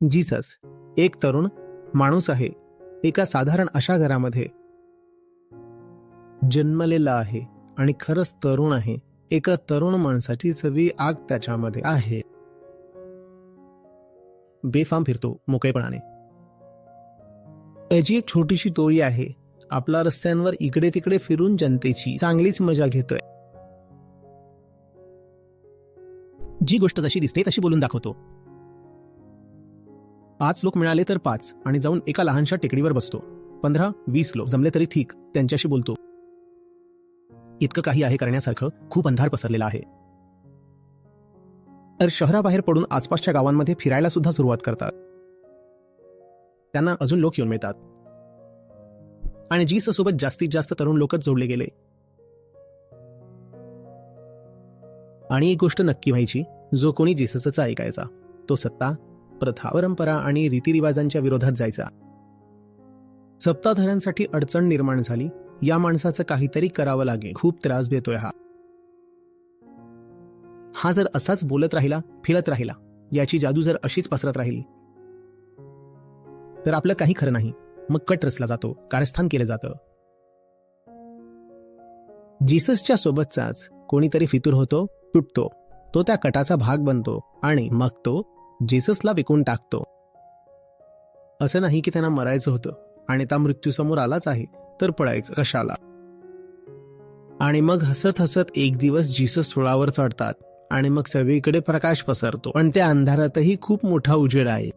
Jesus एक तरुण माणूस आहे. एका साधारण अशा घरामध्ये जन्मलेला आहे आणि खरंच तरुण आहे. एका तरुण माणसाची सवी आग त्याच्यामध्ये आहे. बेफाम फिरतो मोकळेपणाने. याची एक छोटीशी टोळी आहे. आपला रस्त्यांवर इकडे तिकडे फिरून जनतेची चांगलीच मजा घेतोय. जी गोष्ट जशी दिसते तशी बोलून दाखवतो. 5 लोक मिळाले तर 5 आणि जाऊन एका लहानशा टेकडीवर बसतो. 15-20 लोक जमले तरी ठीक, त्यांच्याशी बोलतो. इतकं काही आहे करण्यासारखं. खूप अंधार पसरलेला आहे. तर शहराबाहेर पडून आसपासच्या गावांमध्ये फिरायला सुद्धा सुरुवात करतात. त्यांना अजून लोक येऊन मिळतात आणि जीसस सोबत जास्तीत जास्त तरुण लोकच जोडले गेले. आणि एक गोष्ट नक्की व्हायची, जो कोणी जीससचा ऐकायचा तो सत्ता, प्रथा, परंपरा आणि रीतिरिवाजांच्या विरोधात जायचा. सत्ताधाऱ्यांसाठी अडचण निर्माण झाली. या माणसाचं काहीतरी करावं लागेल. खूप त्रास देतोय हा जर असाच बोलत राहिला, फिरत राहिला, याची जादू जर अशीच पसरत राहिली तर आपलं काही खरं नाही. मग कट रचला जातो, कारस्थान केलं जातं. जीससच्या सोबतचाच कोणीतरी फितूर होतो, तुटतो. तो त्या कटाचा भाग बनतो आणि मग तो जीससला विकून टाकतो. असं नाही की त्यांना मरायचं होतं आणि त्या मृत्यू समोर आलाच आहे तर पडायचं कशाला. आणि मग हसत हसत एक दिवस जीसस सुळावर चढतात आणि मग सगळीकडे प्रकाश पसरतो. पण त्या अंधारातही खूप मोठा उजेड आहे.